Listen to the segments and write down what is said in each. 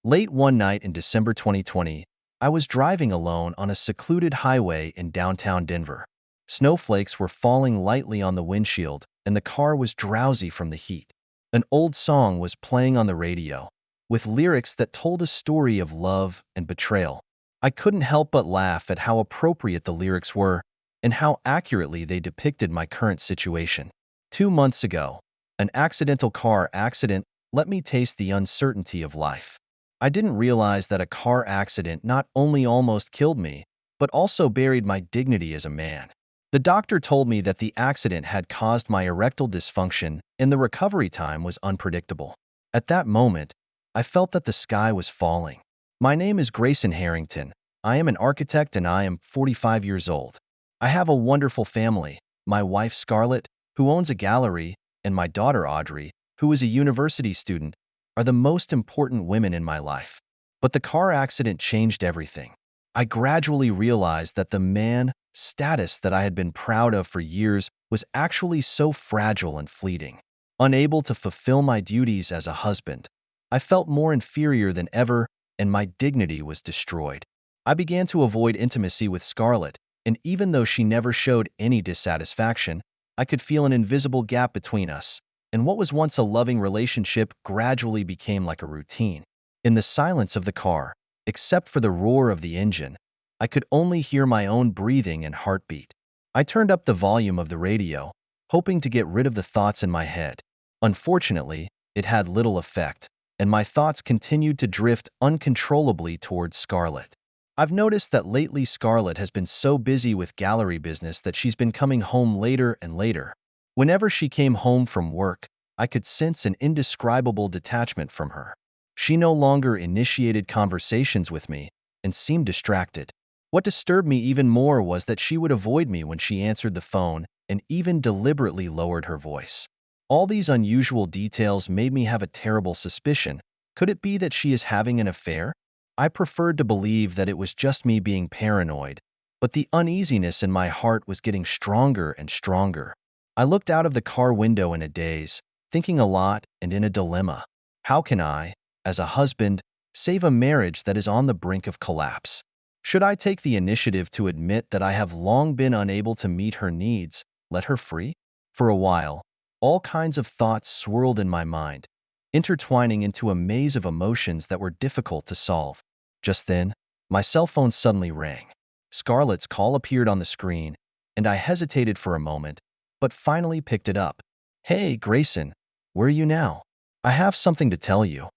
Late one night in December 2020, I was driving alone on a secluded highway in downtown Denver. Snowflakes were falling lightly on the windshield, and the car was drowsy from the heat. An old song was playing on the radio, with lyrics that told a story of love and betrayal. I couldn't help but laugh at how appropriate the lyrics were and how accurately they depicted my current situation. 2 months ago, an accidental car accident let me taste the uncertainty of life. I didn't realize that a car accident not only almost killed me, but also buried my dignity as a man. The doctor told me that the accident had caused my erectile dysfunction and the recovery time was unpredictable. At that moment, I felt that the sky was falling. My name is Grayson Harrington. I am an architect and I am 45 years old. I have a wonderful family, my wife Scarlett, who owns a gallery, and my daughter Audrey, who is a university student, are the most important women in my life. But the car accident changed everything. I gradually realized that the man status that I had been proud of for years was actually so fragile and fleeting. Unable to fulfill my duties as a husband, I felt more inferior than ever, and my dignity was destroyed. I began to avoid intimacy with Scarlett, and even though she never showed any dissatisfaction, I could feel an invisible gap between us, and what was once a loving relationship gradually became like a routine. In the silence of the car, except for the roar of the engine, I could only hear my own breathing and heartbeat. I turned up the volume of the radio, hoping to get rid of the thoughts in my head. Unfortunately, it had little effect, and my thoughts continued to drift uncontrollably towards Scarlett. I've noticed that lately Scarlett has been so busy with gallery business that she's been coming home later and later. Whenever she came home from work, I could sense an indescribable detachment from her. She no longer initiated conversations with me and seemed distracted. What disturbed me even more was that she would avoid me when she answered the phone and even deliberately lowered her voice. All these unusual details made me have a terrible suspicion. Could it be that she is having an affair? I preferred to believe that it was just me being paranoid, but the uneasiness in my heart was getting stronger and stronger. I looked out of the car window in a daze, thinking a lot and in a dilemma. How can I, as a husband, save a marriage that is on the brink of collapse? Should I take the initiative to admit that I have long been unable to meet her needs, let her free? For a while, all kinds of thoughts swirled in my mind, intertwining into a maze of emotions that were difficult to solve. Just then, my cell phone suddenly rang. Scarlett's call appeared on the screen, and I hesitated for a moment, but finally picked it up. "Hey, Grayson, where are you now? I have something to tell you."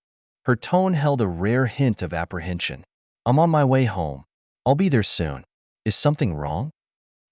Her tone held a rare hint of apprehension. "I'm on my way home. I'll be there soon. Is something wrong?"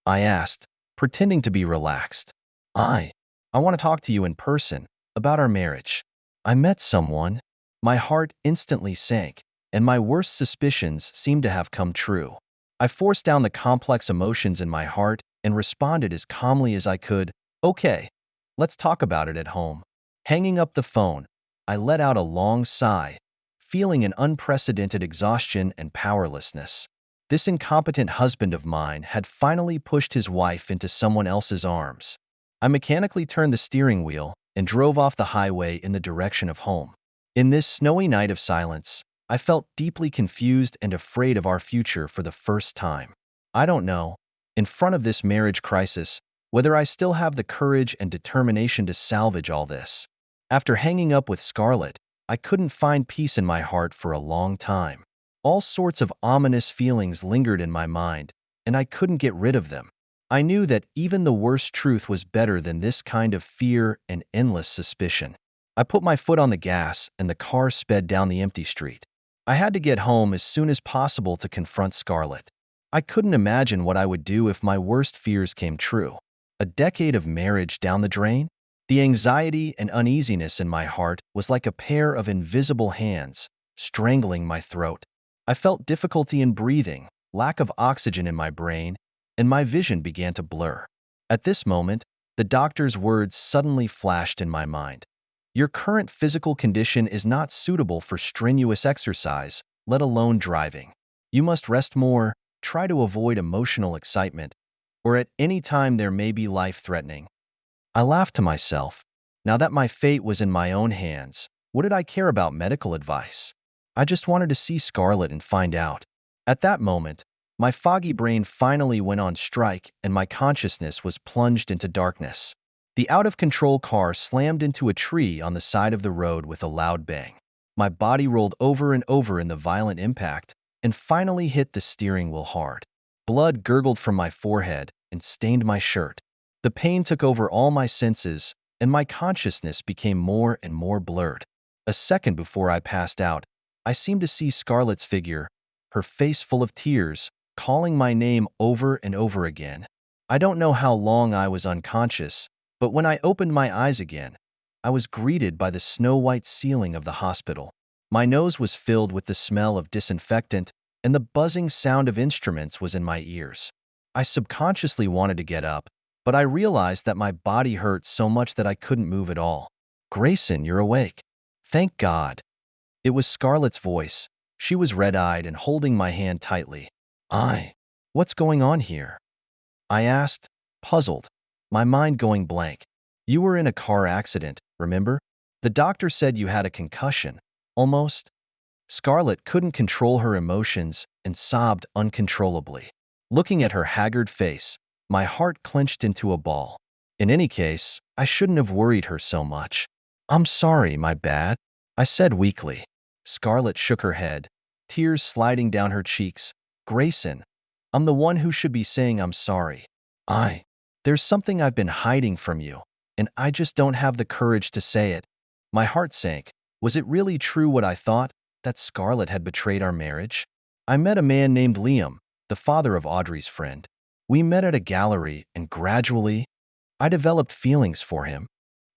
I asked, pretending to be relaxed. I want to talk to you in person about our marriage. I met someone." My heart instantly sank, and my worst suspicions seemed to have come true. I forced down the complex emotions in my heart and responded as calmly as I could, "Okay, let's talk about it at home." Hanging up the phone, I let out a long sigh, feeling an unprecedented exhaustion and powerlessness. This incompetent husband of mine had finally pushed his wife into someone else's arms. I mechanically turned the steering wheel and drove off the highway in the direction of home. In this snowy night of silence, I felt deeply confused and afraid of our future for the first time. I don't know, in front of this marriage crisis, whether I still have the courage and determination to salvage all this. After hanging up with Scarlett, I couldn't find peace in my heart for a long time. All sorts of ominous feelings lingered in my mind, and I couldn't get rid of them. I knew that even the worst truth was better than this kind of fear and endless suspicion. I put my foot on the gas, and the car sped down the empty street. I had to get home as soon as possible to confront Scarlett. I couldn't imagine what I would do if my worst fears came true. A decade of marriage down the drain? The anxiety and uneasiness in my heart was like a pair of invisible hands, strangling my throat. I felt difficulty in breathing, lack of oxygen in my brain, and my vision began to blur. At this moment, the doctor's words suddenly flashed in my mind. "Your current physical condition is not suitable for strenuous exercise, let alone driving. You must rest more, try to avoid emotional excitement, or at any time there may be life-threatening." I laughed to myself. Now that my fate was in my own hands, what did I care about medical advice? I just wanted to see Scarlett and find out. At that moment, my foggy brain finally went on strike and my consciousness was plunged into darkness. The out-of-control car slammed into a tree on the side of the road with a loud bang. My body rolled over and over in the violent impact and finally hit the steering wheel hard. Blood gurgled from my forehead and stained my shirt. The pain took over all my senses, and my consciousness became more and more blurred. A second before I passed out, I seemed to see Scarlett's figure, her face full of tears, calling my name over and over again. I don't know how long I was unconscious, but when I opened my eyes again, I was greeted by the snow-white ceiling of the hospital. My nose was filled with the smell of disinfectant, and the buzzing sound of instruments was in my ears. I subconsciously wanted to get up, but I realized that my body hurt so much that I couldn't move at all. "Grayson, you're awake." "Thank God." It was Scarlett's voice. She was red-eyed and holding my hand tightly. What's going on here?" I asked, puzzled, my mind going blank. "You were in a car accident, remember? The doctor said you had a concussion. Almost." Scarlett couldn't control her emotions and sobbed uncontrollably. Looking at her haggard face, my heart clenched into a ball. In any case, I shouldn't have worried her so much. "I'm sorry, my bad," I said weakly. Scarlett shook her head, tears sliding down her cheeks. "Grayson, I'm the one who should be saying I'm sorry. There's something I've been hiding from you, and I just don't have the courage to say it." My heart sank. Was it really true what I thought, that Scarlett had betrayed our marriage? I met a man named Liam, the father of Audrey's friend. We met at a gallery, and gradually, I developed feelings for him.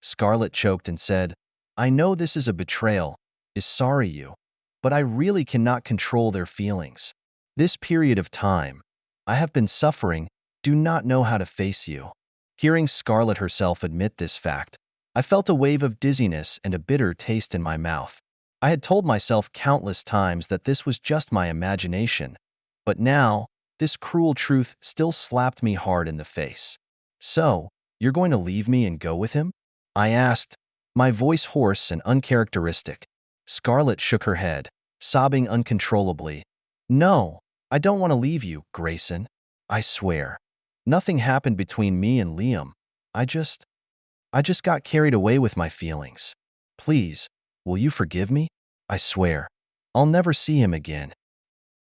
Scarlett choked and said, "I know this is a betrayal, is sorry you, but I really cannot control their feelings. This period of time, I have been suffering, do not know how to face you." Hearing Scarlett herself admit this fact, I felt a wave of dizziness and a bitter taste in my mouth. I had told myself countless times that this was just my imagination, but now, this cruel truth still slapped me hard in the face. "So, you're going to leave me and go with him?" I asked, my voice hoarse and uncharacteristic. Scarlett shook her head, sobbing uncontrollably. "No, I don't want to leave you, Grayson. I swear. Nothing happened between me and Liam. I just got carried away with my feelings. Please, will you forgive me? I swear. I'll never see him again."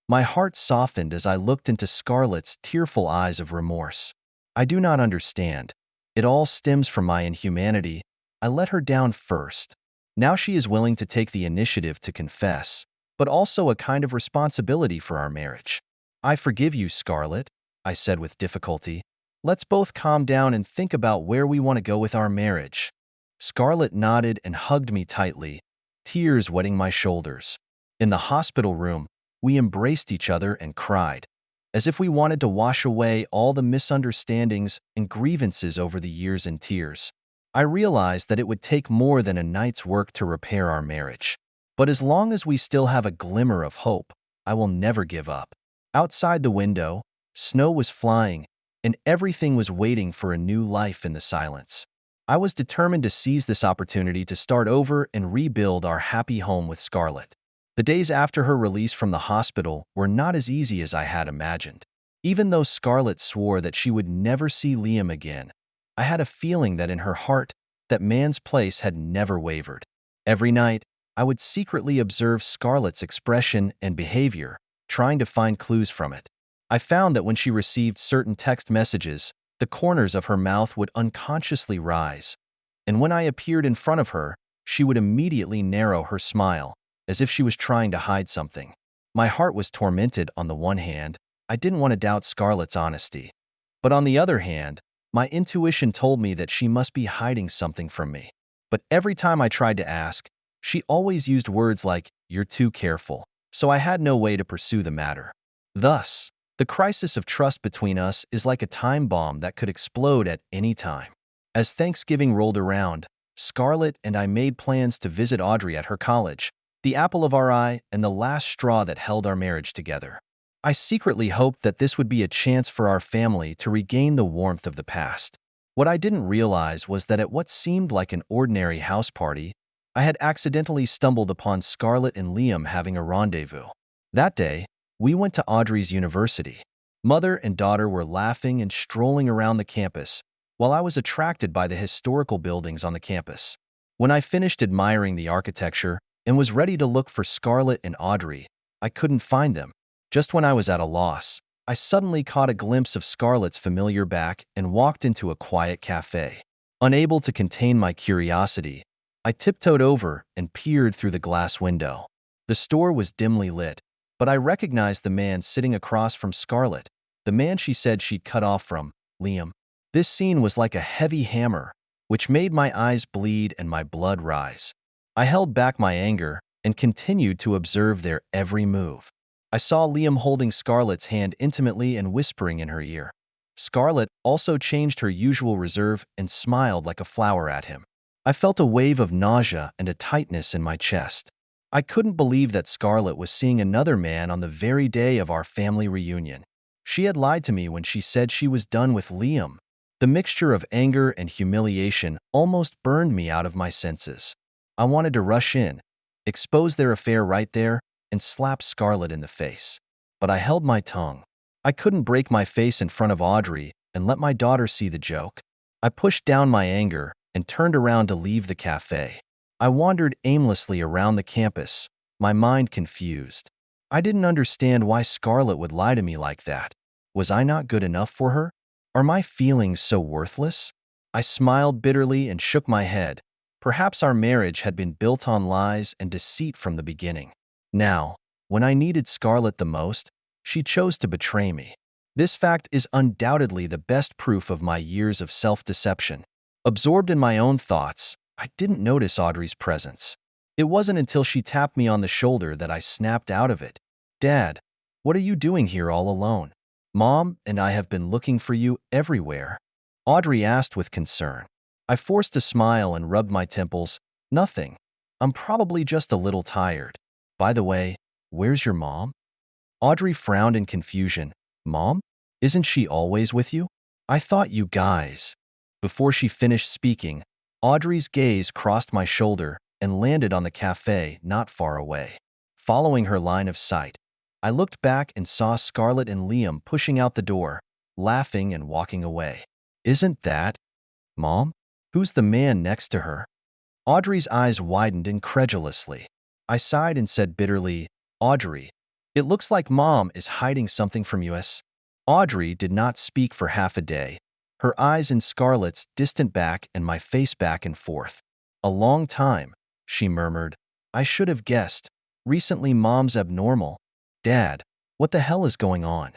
My heart softened as I looked into Scarlett's tearful eyes of remorse. "I do not understand. It all stems from my inhumanity. I let her down first. Now she is willing to take the initiative to confess, but also a kind of responsibility for our marriage." "I forgive you, Scarlett," I said with difficulty. "Let's both calm down and think about where we want to go with our marriage." Scarlett nodded and hugged me tightly, tears wetting my shoulders. In the hospital room, we embraced each other and cried, as if we wanted to wash away all the misunderstandings and grievances over the years in tears. I realized that it would take more than a night's work to repair our marriage. But as long as we still have a glimmer of hope, I will never give up. Outside the window, snow was flying, and everything was waiting for a new life in the silence. I was determined to seize this opportunity to start over and rebuild our happy home with Scarlett. The days after her release from the hospital were not as easy as I had imagined. Even though Scarlett swore that she would never see Liam again, I had a feeling that in her heart, that man's place had never wavered. Every night, I would secretly observe Scarlett's expression and behavior, trying to find clues from it. I found that when she received certain text messages, the corners of her mouth would unconsciously rise, and when I appeared in front of her, she would immediately narrow her smile, as if she was trying to hide something. My heart was tormented. On the one hand, I didn't want to doubt Scarlett's honesty. But on the other hand, my intuition told me that she must be hiding something from me. But every time I tried to ask, she always used words like, "You're too careful," so I had no way to pursue the matter. Thus, the crisis of trust between us is like a time bomb that could explode at any time. As Thanksgiving rolled around, Scarlett and I made plans to visit Audrey at her college, the apple of our eye and the last straw that held our marriage together. I secretly hoped that this would be a chance for our family to regain the warmth of the past. What I didn't realize was that at what seemed like an ordinary house party, I had accidentally stumbled upon Scarlett and Liam having a rendezvous. That day, we went to Audrey's university. Mother and daughter were laughing and strolling around the campus, while I was attracted by the historical buildings on the campus. When I finished admiring the architecture and was ready to look for Scarlett and Audrey, I couldn't find them. Just when I was at a loss, I suddenly caught a glimpse of Scarlett's familiar back and walked into a quiet cafe. Unable to contain my curiosity, I tiptoed over and peered through the glass window. The store was dimly lit, but I recognized the man sitting across from Scarlett, the man she said she'd cut off from, Liam. This scene was like a heavy hammer, which made my eyes bleed and my blood rise. I held back my anger and continued to observe their every move. I saw Liam holding Scarlett's hand intimately and whispering in her ear. Scarlett also changed her usual reserve and smiled like a flower at him. I felt a wave of nausea and a tightness in my chest. I couldn't believe that Scarlett was seeing another man on the very day of our family reunion. She had lied to me when she said she was done with Liam. The mixture of anger and humiliation almost burned me out of my senses. I wanted to rush in, expose their affair right there, and slap Scarlett in the face. But I held my tongue. I couldn't break my face in front of Audrey and let my daughter see the joke. I pushed down my anger and turned around to leave the cafe. I wandered aimlessly around the campus, my mind confused. I didn't understand why Scarlett would lie to me like that. Was I not good enough for her? Are my feelings so worthless? I smiled bitterly and shook my head. Perhaps our marriage had been built on lies and deceit from the beginning. Now, when I needed Scarlett the most, she chose to betray me. This fact is undoubtedly the best proof of my years of self-deception. Absorbed in my own thoughts, I didn't notice Audrey's presence. It wasn't until she tapped me on the shoulder that I snapped out of it. "Dad, what are you doing here all alone? Mom and I have been looking for you everywhere," Audrey asked with concern. I forced a smile and rubbed my temples. "Nothing. I'm probably just a little tired. By the way, where's your mom?" Audrey frowned in confusion. "Mom? Isn't she always with you? I thought you guys—" Before she finished speaking, Audrey's gaze crossed my shoulder and landed on the cafe not far away. Following her line of sight, I looked back and saw Scarlett and Liam pushing out the door, laughing and walking away. "Isn't that Mom? Who's the man next to her?" Audrey's eyes widened incredulously. I sighed and said bitterly, "Audrey, it looks like Mom is hiding something from us." Audrey did not speak for half a day, her eyes in Scarlett's distant back and my face back and forth. "A long time," she murmured. "I should have guessed. Recently Mom's abnormal. Dad, what the hell is going on?"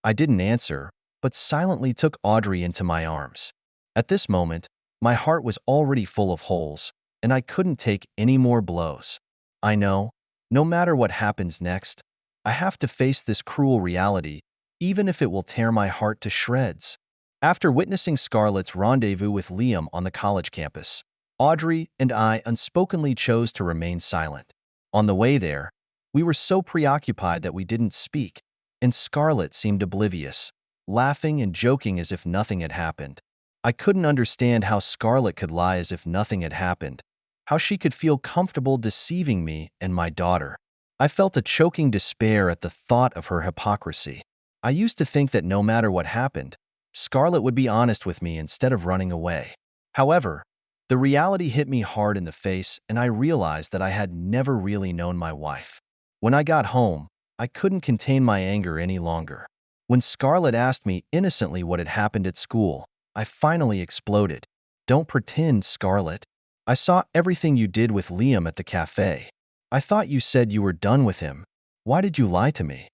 I didn't answer, but silently took Audrey into my arms. At this moment, my heart was already full of holes, and I couldn't take any more blows. I know, no matter what happens next, I have to face this cruel reality, even if it will tear my heart to shreds. After witnessing Scarlett's rendezvous with Liam on the college campus, Audrey and I unspokenly chose to remain silent. On the way there, we were so preoccupied that we didn't speak, and Scarlett seemed oblivious, laughing and joking as if nothing had happened. I couldn't understand how Scarlett could lie as if nothing had happened, how she could feel comfortable deceiving me and my daughter. I felt a choking despair at the thought of her hypocrisy. I used to think that no matter what happened, Scarlett would be honest with me instead of running away. However, the reality hit me hard in the face, and I realized that I had never really known my wife. When I got home, I couldn't contain my anger any longer. When Scarlett asked me innocently what had happened at school, I finally exploded. "Don't pretend, Scarlett. I saw everything you did with Liam at the cafe. I thought you said you were done with him. Why did you lie to me?"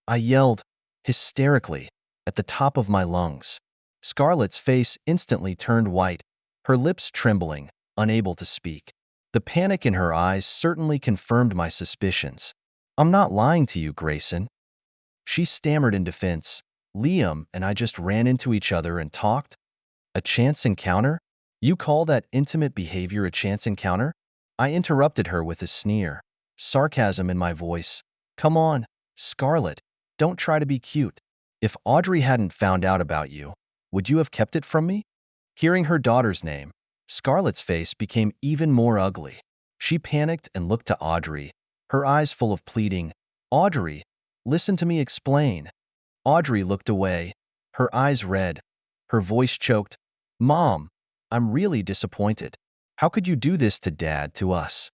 I yelled, hysterically, at the top of my lungs. Scarlett's face instantly turned white, her lips trembling, unable to speak. The panic in her eyes certainly confirmed my suspicions. "I'm not lying to you, Grayson." She stammered in defense. "Liam and I just ran into each other and talked. A chance encounter? You call that intimate behavior a chance encounter?" I interrupted her with a sneer, sarcasm in my voice. "Come on, Scarlett, don't try to be cute. If Audrey hadn't found out about you, would you have kept it from me?" Hearing her daughter's name, Scarlett's face became even more ugly. She panicked and looked to Audrey, her eyes full of pleading. "Audrey, listen to me explain." Audrey looked away, her eyes red, her voice choked. "Mom, I'm really disappointed. How could you do this to Dad, to us?"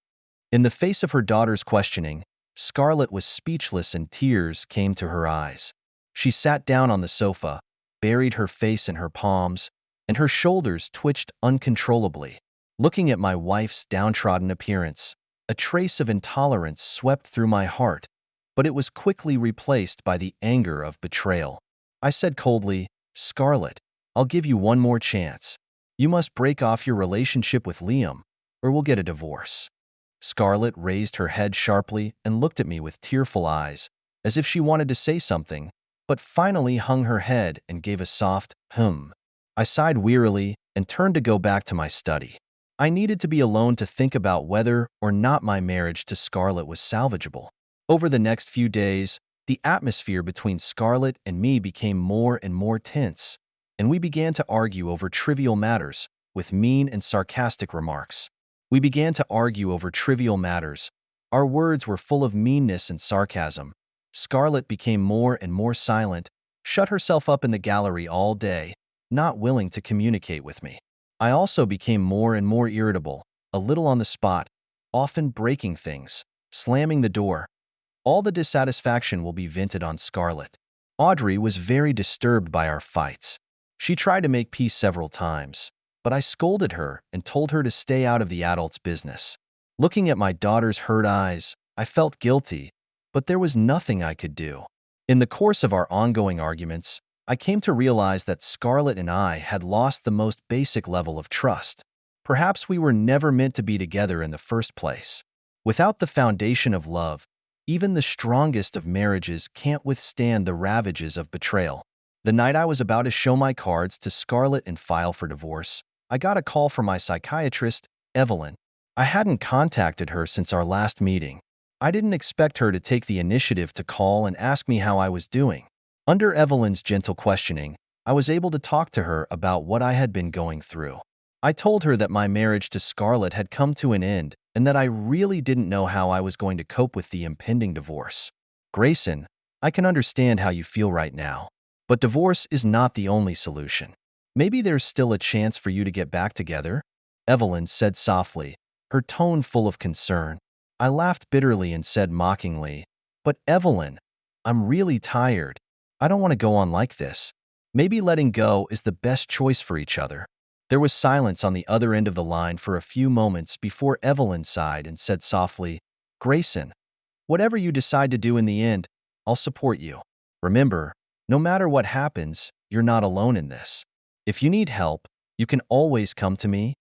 In the face of her daughter's questioning, Scarlett was speechless and tears came to her eyes. She sat down on the sofa, buried her face in her palms, and her shoulders twitched uncontrollably. Looking at my wife's downtrodden appearance, a trace of intolerance swept through my heart, but it was quickly replaced by the anger of betrayal. I said coldly, "Scarlett, I'll give you one more chance. You must break off your relationship with Liam, or we'll get a divorce." Scarlett raised her head sharply and looked at me with tearful eyes, as if she wanted to say something, but finally hung her head and gave a soft, "Hmm." I sighed wearily and turned to go back to my study. I needed to be alone to think about whether or not my marriage to Scarlett was salvageable. Over the next few days, the atmosphere between Scarlett and me became more and more tense, and we began to argue over trivial matters with mean and sarcastic remarks. We began to argue over trivial matters. Our words were full of meanness and sarcasm. Scarlett became more and more silent, shut herself up in the gallery all day, not willing to communicate with me. I also became more and more irritable, a little on the spot, often breaking things, slamming the door. All the dissatisfaction will be vented on Scarlett. Audrey was very disturbed by our fights. She tried to make peace several times, but I scolded her and told her to stay out of the adults' business. Looking at my daughter's hurt eyes, I felt guilty, but there was nothing I could do. In the course of our ongoing arguments, I came to realize that Scarlett and I had lost the most basic level of trust. Perhaps we were never meant to be together in the first place. Without the foundation of love, even the strongest of marriages can't withstand the ravages of betrayal. The night I was about to show my cards to Scarlett and file for divorce, I got a call from my psychiatrist, Evelyn. I hadn't contacted her since our last meeting. I didn't expect her to take the initiative to call and ask me how I was doing. Under Evelyn's gentle questioning, I was able to talk to her about what I had been going through. I told her that my marriage to Scarlett had come to an end and that I really didn't know how I was going to cope with the impending divorce. "Grayson, I can understand how you feel right now, but divorce is not the only solution. Maybe there's still a chance for you to get back together," Evelyn said softly, her tone full of concern. I laughed bitterly and said mockingly, "But Evelyn, I'm really tired. I don't want to go on like this. Maybe letting go is the best choice for each other." There was silence on the other end of the line for a few moments before Evelyn sighed and said softly, "Grayson, whatever you decide to do in the end, I'll support you. Remember, no matter what happens, you're not alone in this. If you need help, you can always come to me."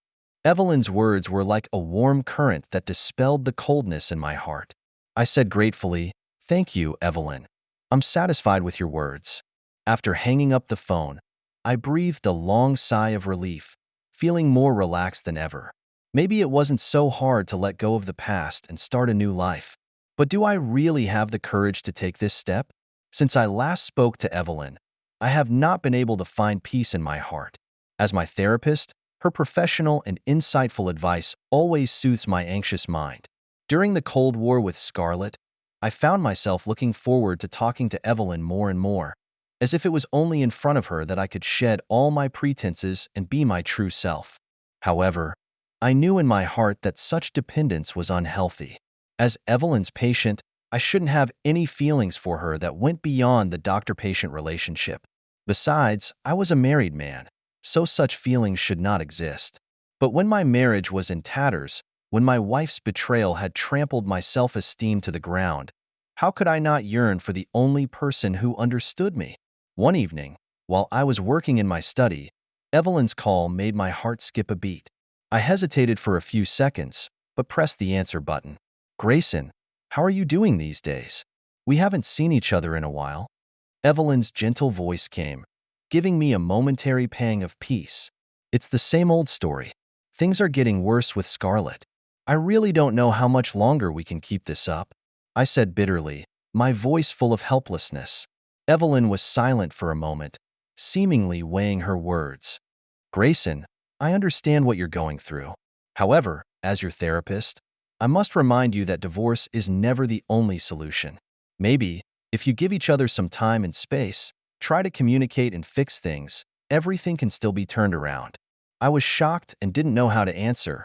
Evelyn's words were like a warm current that dispelled the coldness in my heart. I said gratefully, "Thank you, Evelyn. I'm satisfied with your words." After hanging up the phone, I breathed a long sigh of relief, feeling more relaxed than ever. Maybe it wasn't so hard to let go of the past and start a new life. But do I really have the courage to take this step? Since I last spoke to Evelyn, I have not been able to find peace in my heart. As my therapist, her professional and insightful advice always soothes my anxious mind. During the Cold War with Scarlett, I found myself looking forward to talking to Evelyn more and more, as if it was only in front of her that I could shed all my pretenses and be my true self. However, I knew in my heart that such dependence was unhealthy. As Evelyn's patient, I shouldn't have any feelings for her that went beyond the doctor-patient relationship. Besides, I was a married man, so such feelings should not exist. But when my marriage was in tatters, when my wife's betrayal had trampled my self-esteem to the ground, how could I not yearn for the only person who understood me? One evening, while I was working in my study, Evelyn's call made my heart skip a beat. I hesitated for a few seconds, but pressed the answer button. "Grayson, how are you doing these days? We haven't seen each other in a while." Evelyn's gentle voice came, giving me a momentary pang of peace. "It's the same old story. Things are getting worse with Scarlett. I really don't know how much longer we can keep this up," I said bitterly, my voice full of helplessness. Evelyn was silent for a moment, seemingly weighing her words. "Grayson, I understand what you're going through. However, as your therapist, I must remind you that divorce is never the only solution. Maybe, if you give each other some time and space, try to communicate and fix things, everything can still be turned around. I was shocked and didn't know how to answer.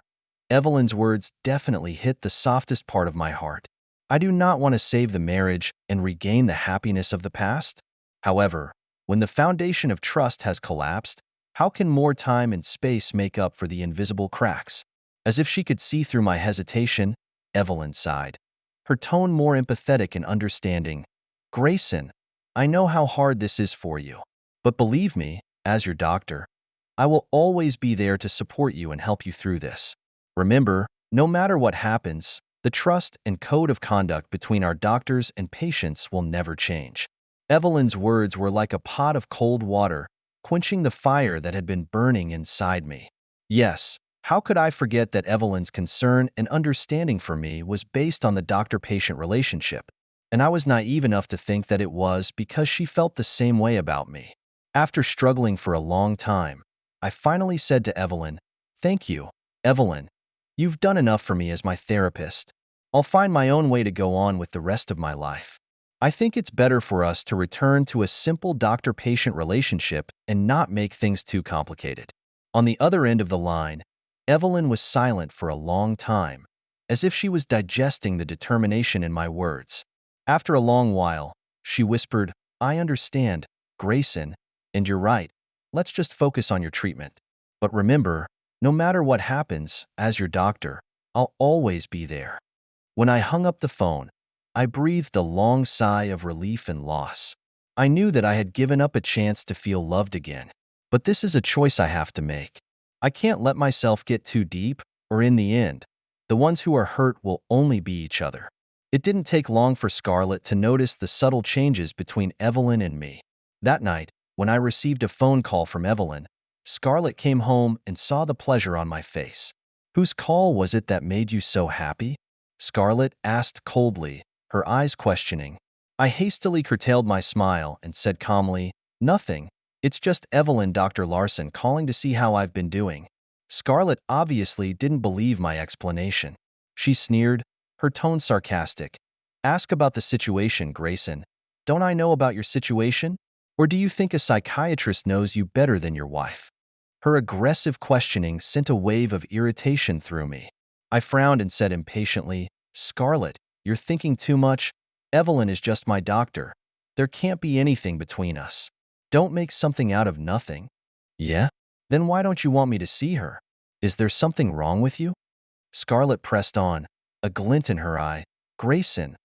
Evelyn's words definitely hit the softest part of my heart. I do not want to save the marriage and regain the happiness of the past. However, when the foundation of trust has collapsed, how can more time and space make up for the invisible cracks? As if she could see through my hesitation, Evelyn sighed, her tone more empathetic and understanding. Grayson, I know how hard this is for you, but believe me, as your doctor, I will always be there to support you and help you through this. Remember, no matter what happens, the trust and code of conduct between our doctors and patients will never change. Evelyn's words were like a pot of cold water, quenching the fire that had been burning inside me. Yes, how could I forget that Evelyn's concern and understanding for me was based on the doctor-patient relationship, and I was naive enough to think that it was because she felt the same way about me. After struggling for a long time, I finally said to Evelyn, "Thank you, Evelyn. You've done enough for me as my therapist. I'll find my own way to go on with the rest of my life. I think it's better for us to return to a simple doctor-patient relationship and not make things too complicated." On the other end of the line, Evelyn was silent for a long time, as if she was digesting the determination in my words. After a long while, she whispered, "I understand, Grayson, and you're right. Let's just focus on your treatment. But remember, no matter what happens, as your doctor, I'll always be there." When I hung up the phone, I breathed a long sigh of relief and loss. I knew that I had given up a chance to feel loved again. But this is a choice I have to make. I can't let myself get too deep, or in the end, the ones who are hurt will only be each other. It didn't take long for Scarlett to notice the subtle changes between Evelyn and me. That night, when I received a phone call from Evelyn, Scarlett came home and saw the pleasure on my face. "Whose call was it that made you so happy?" Scarlett asked coldly, her eyes questioning. I hastily curtailed my smile and said calmly, "Nothing. It's just Evelyn, Dr. Larson, calling to see how I've been doing." Scarlett obviously didn't believe my explanation. She sneered, her tone sarcastic. "Ask about the situation, Grayson. Don't I know about your situation? Or do you think a psychiatrist knows you better than your wife?" Her aggressive questioning sent a wave of irritation through me. I frowned and said impatiently, "Scarlett, you're thinking too much. Evelyn is just my doctor. There can't be anything between us. Don't make something out of nothing." "Yeah? Then why don't you want me to see her? Is there something wrong with you?" Scarlett pressed on, a glint in her eye. "Grayson,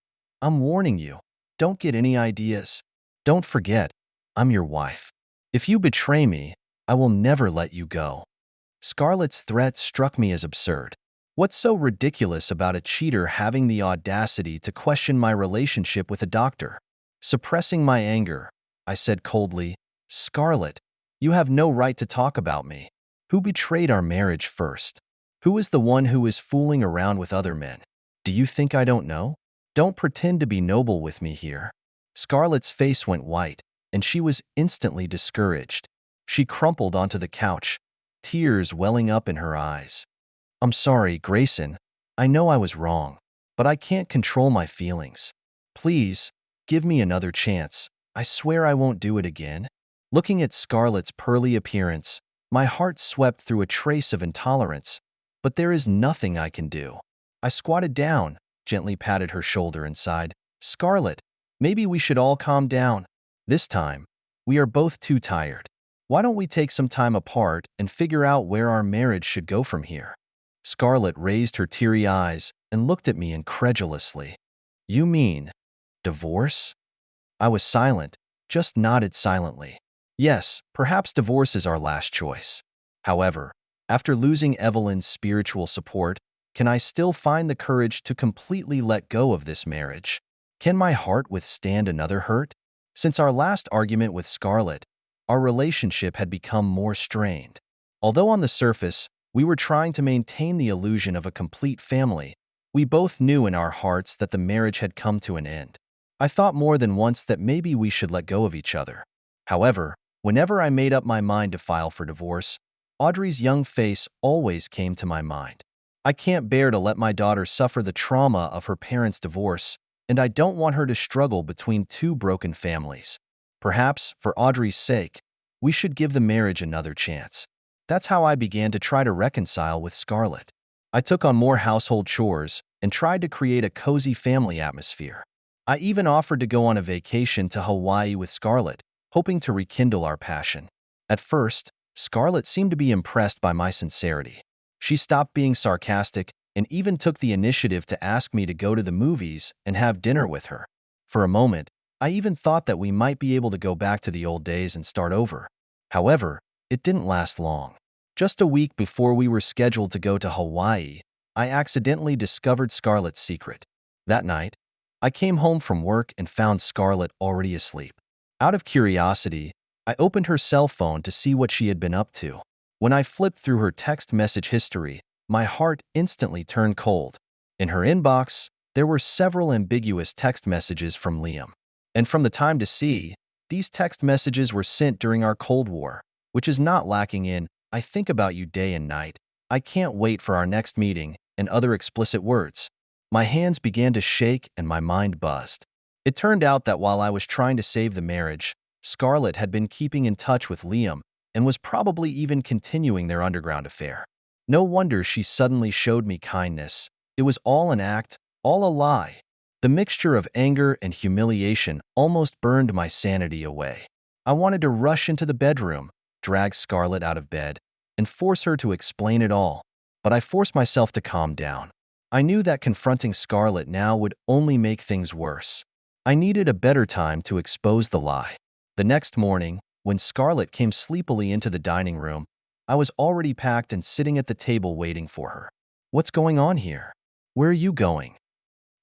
I'm warning you. Don't get any ideas. Don't forget, I'm your wife. If you betray me, I will never let you go." Scarlett's threat struck me as absurd. What's so ridiculous about a cheater having the audacity to question my relationship with a doctor? Suppressing my anger, I said coldly, "Scarlett, you have no right to talk about me. Who betrayed our marriage first? Who is the one who is fooling around with other men? Do you think I don't know? Don't pretend to be noble with me here." Scarlett's face went white, and she was instantly discouraged. She crumpled onto the couch, tears welling up in her eyes. "I'm sorry, Grayson. I know I was wrong, but I can't control my feelings. Please, give me another chance. I swear I won't do it again." Looking at Scarlett's pearly appearance, my heart swept through a trace of intolerance. "But there is nothing I can do." I squatted down, gently patted her shoulder and sighed, "Scarlett, maybe we should all calm down. This time, we are both too tired. Why don't we take some time apart and figure out where our marriage should go from here?" Scarlett raised her teary eyes and looked at me incredulously. "You mean divorce?" I was silent, just nodded silently. Yes, perhaps divorce is our last choice. However, after losing Evelyn's spiritual support, can I still find the courage to completely let go of this marriage? Can my heart withstand another hurt? Since our last argument with Scarlett, our relationship had become more strained. Although on the surface, we were trying to maintain the illusion of a complete family, we both knew in our hearts that the marriage had come to an end. I thought more than once that maybe we should let go of each other. However, whenever I made up my mind to file for divorce, Audrey's young face always came to my mind. I can't bear to let my daughter suffer the trauma of her parents' divorce, and I don't want her to struggle between two broken families. Perhaps, for Audrey's sake, we should give the marriage another chance. That's how I began to try to reconcile with Scarlett. I took on more household chores and tried to create a cozy family atmosphere. I even offered to go on a vacation to Hawaii with Scarlett, hoping to rekindle our passion. At first, Scarlett seemed to be impressed by my sincerity. She stopped being sarcastic and even took the initiative to ask me to go to the movies and have dinner with her. For a moment, I even thought that we might be able to go back to the old days and start over. However, it didn't last long. Just a week before we were scheduled to go to Hawaii, I accidentally discovered Scarlett's secret. That night, I came home from work and found Scarlett already asleep. Out of curiosity, I opened her cell phone to see what she had been up to. When I flipped through her text message history, my heart instantly turned cold. In her inbox, there were several ambiguous text messages from Liam. And from the time to see, these text messages were sent during our Cold War, which is not lacking in, "I think about you day and night, I can't wait for our next meeting," and other explicit words. My hands began to shake and my mind buzzed. It turned out that while I was trying to save the marriage, Scarlett had been keeping in touch with Liam and was probably even continuing their underground affair. No wonder she suddenly showed me kindness. It was all an act, all a lie. The mixture of anger and humiliation almost burned my sanity away. I wanted to rush into the bedroom, drag Scarlett out of bed, and force her to explain it all, but I forced myself to calm down. I knew that confronting Scarlett now would only make things worse. I needed a better time to expose the lie. The next morning, when Scarlett came sleepily into the dining room, I was already packed and sitting at the table waiting for her. "What's going on here? Where are you going?"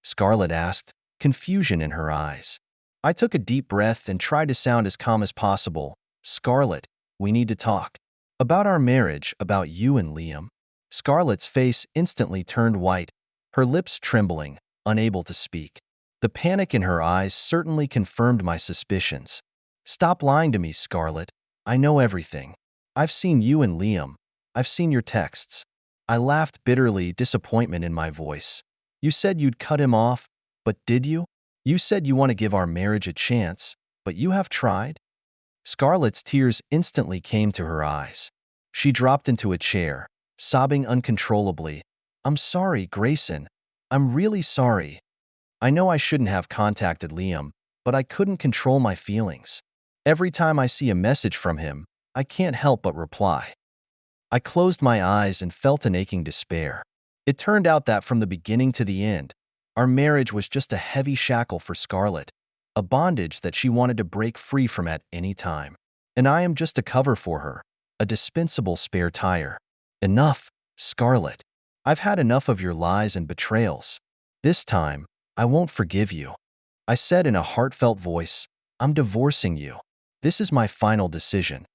Scarlett asked, confusion in her eyes. I took a deep breath and tried to sound as calm as possible. "Scarlett, we need to talk. About our marriage, about you and Liam." Scarlett's face instantly turned white, her lips trembling, unable to speak. The panic in her eyes certainly confirmed my suspicions. "Stop lying to me, Scarlett. I know everything. I've seen you and Liam. I've seen your texts." I laughed bitterly, disappointment in my voice. "You said you'd cut him off, but did you? You said you want to give our marriage a chance, but you have tried?" Scarlett's tears instantly came to her eyes. She dropped into a chair, sobbing uncontrollably. "I'm sorry, Grayson. I'm really sorry. I know I shouldn't have contacted Liam, but I couldn't control my feelings. Every time I see a message from him, I can't help but reply." I closed my eyes and felt an aching despair. It turned out that from the beginning to the end, our marriage was just a heavy shackle for Scarlett, a bondage that she wanted to break free from at any time. And I am just a cover for her, a dispensable spare tire. "Enough, Scarlett. I've had enough of your lies and betrayals. This time, I won't forgive you." I said in a heartfelt voice, "I'm divorcing you. This is my final decision."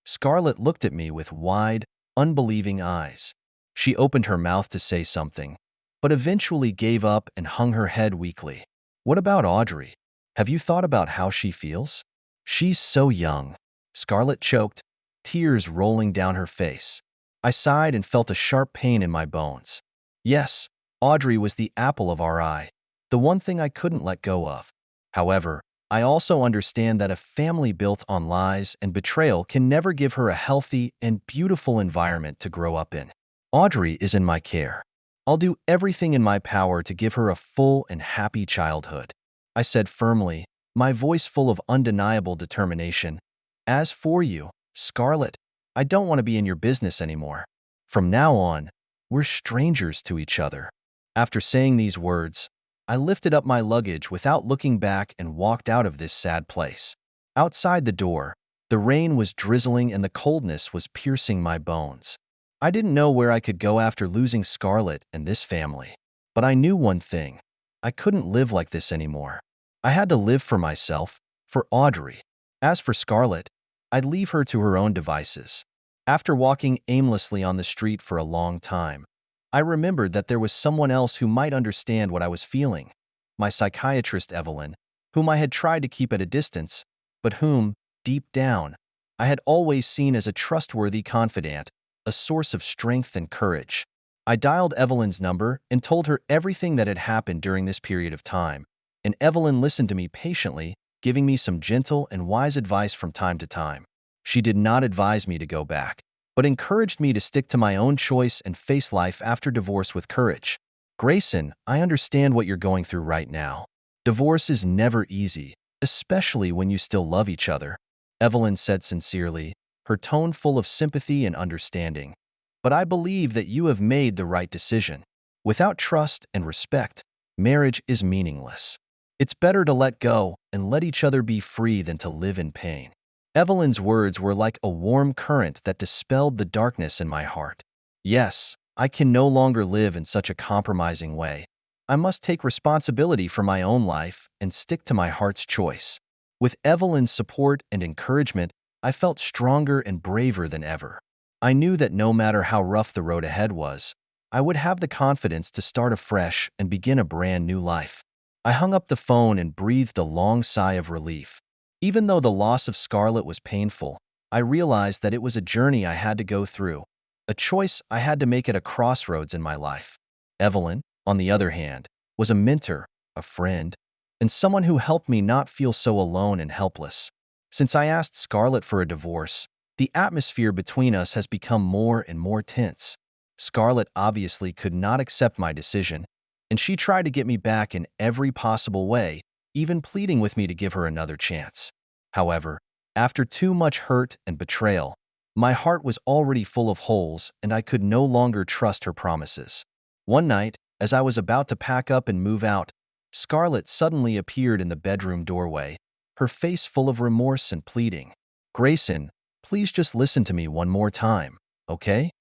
Scarlett looked at me with wide, unbelieving eyes. She opened her mouth to say something, but eventually gave up and hung her head weakly. "What about Audrey? Have you thought about how she feels?" "She's so young." Scarlett choked, tears rolling down her face. I sighed and felt a sharp pain in my bones. Yes, Audrey was the apple of our eye, the one thing I couldn't let go of. However, I also understand that a family built on lies and betrayal can never give her a healthy and beautiful environment to grow up in. Audrey is in my care. I'll do everything in my power to give her a full and happy childhood," I said firmly, my voice full of undeniable determination. "As for you, Scarlett, I don't want to be in your business anymore. From now on, we're strangers to each other." After saying these words, I lifted up my luggage without looking back and walked out of this sad place. Outside the door, the rain was drizzling and the coldness was piercing my bones. I didn't know where I could go after losing Scarlett and this family. But I knew one thing. I couldn't live like this anymore. I had to live for myself, for Audrey. As for Scarlett, I'd leave her to her own devices. After walking aimlessly on the street for a long time, I remembered that there was someone else who might understand what I was feeling. My psychiatrist, Evelyn, whom I had tried to keep at a distance, but whom, deep down, I had always seen as a trustworthy confidant, a source of strength and courage. I dialed Evelyn's number and told her everything that had happened during this period of time, and Evelyn listened to me patiently, giving me some gentle and wise advice from time to time. She did not advise me to go back, but encouraged me to stick to my own choice and face life after divorce with courage. Grayson, I understand what you're going through right now. Divorce is never easy, especially when you still love each other, Evelyn said sincerely, her tone full of sympathy and understanding. But I believe that you have made the right decision. Without trust and respect, marriage is meaningless. It's better to let go and let each other be free than to live in pain. Evelyn's words were like a warm current that dispelled the darkness in my heart. Yes, I can no longer live in such a compromising way. I must take responsibility for my own life and stick to my heart's choice. With Evelyn's support and encouragement, I felt stronger and braver than ever. I knew that no matter how rough the road ahead was, I would have the confidence to start afresh and begin a brand new life. I hung up the phone and breathed a long sigh of relief. Even though the loss of Scarlett was painful, I realized that it was a journey I had to go through, a choice I had to make at a crossroads in my life. Evelyn, on the other hand, was a mentor, a friend, and someone who helped me not feel so alone and helpless. Since I asked Scarlett for a divorce, the atmosphere between us has become more and more tense. Scarlett obviously could not accept my decision, and she tried to get me back in every possible way, even pleading with me to give her another chance. However, after too much hurt and betrayal, my heart was already full of holes and I could no longer trust her promises. One night, as I was about to pack up and move out, Scarlett suddenly appeared in the bedroom doorway, her face full of remorse and pleading. "Grayson, please just listen to me one more time, okay?"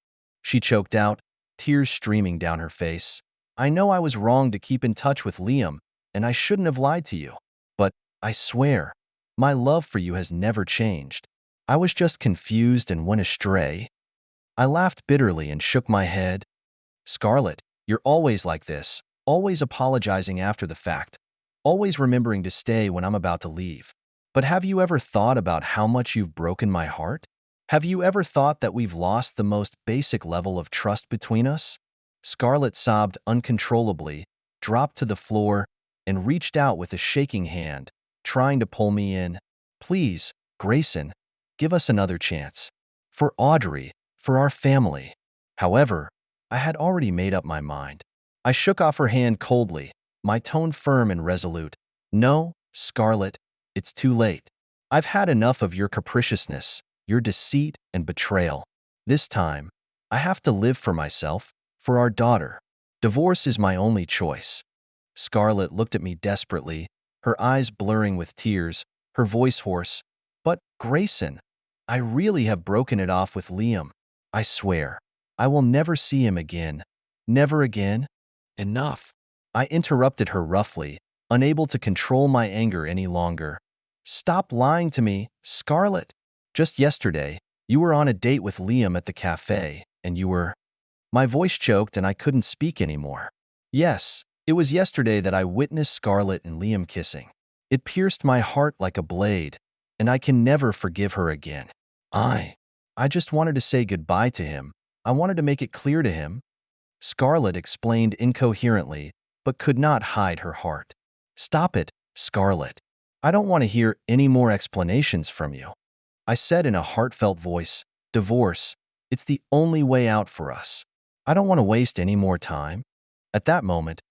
She choked out, tears streaming down her face. "I know I was wrong to keep in touch with Liam, and I shouldn't have lied to you. But, I swear, my love for you has never changed. I was just confused and went astray." I laughed bitterly and shook my head. "Scarlett, you're always like this, always apologizing after the fact, always remembering to stay when I'm about to leave. But have you ever thought about how much you've broken my heart? Have you ever thought that we've lost the most basic level of trust between us?" Scarlett sobbed uncontrollably, dropped to the floor, and reached out with a shaking hand, trying to pull me in. "Please, Grayson, give us another chance. For Audrey, for our family." However, I had already made up my mind. I shook off her hand coldly, my tone firm and resolute. "No, Scarlett, it's too late. I've had enough of your capriciousness, your deceit and betrayal. This time, I have to live for myself, for our daughter. Divorce is my only choice." Scarlett looked at me desperately, her eyes blurring with tears, her voice hoarse. "But, Grayson, I really have broken it off with Liam. I swear, I will never see him again. Never again." "Enough." I interrupted her roughly, unable to control my anger any longer. "Stop lying to me, Scarlett. Just yesterday, you were on a date with Liam at the cafe, and you were—" My voice choked and I couldn't speak anymore. Yes, it was yesterday that I witnessed Scarlett and Liam kissing. It pierced my heart like a blade, and I can never forgive her again. I just wanted to say goodbye to him. I wanted to make it clear to him." Scarlett explained incoherently, but could not hide her heart. "Stop it, Scarlett. I don't want to hear any more explanations from you," I said in a heartfelt voice. "Divorce, it's the only way out for us. I don't want to waste any more time." At that moment,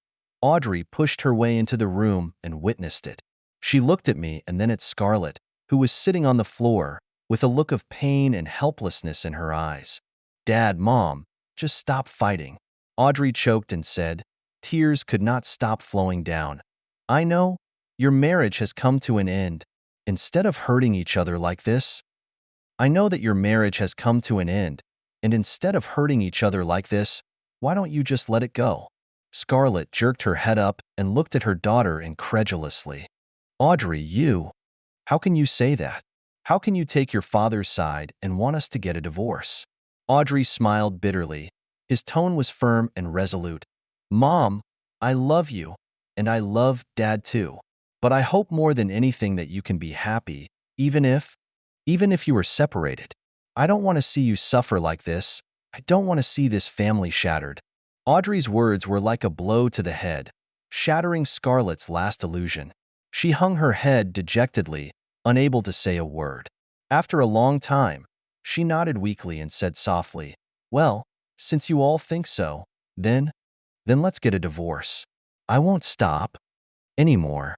Audrey pushed her way into the room and witnessed it. She looked at me and then at Scarlett, who was sitting on the floor, with a look of pain and helplessness in her eyes. "Dad, Mom, just stop fighting," Audrey choked and said. Tears could not stop flowing down. "I know, your marriage has come to an end. Instead of hurting each other like this, I know that your marriage has come to an end, and instead of hurting each other like this, why don't you just let it go?" Scarlett jerked her head up and looked at her daughter incredulously. "Audrey, how can you say that? How can you take your father's side and want us to get a divorce?" Audrey smiled bitterly. His tone was firm and resolute. "Mom, I love you, and I love Dad too. But I hope more than anything that you can be happy, even if you were separated. I don't want to see you suffer like this. I don't want to see this family shattered. Audrey's words were like a blow to the head, shattering Scarlett's last illusion. She hung her head dejectedly, unable to say a word. After a long time, she nodded weakly and said softly, "Well, since you all think so, then let's get a divorce. I won't stop anymore."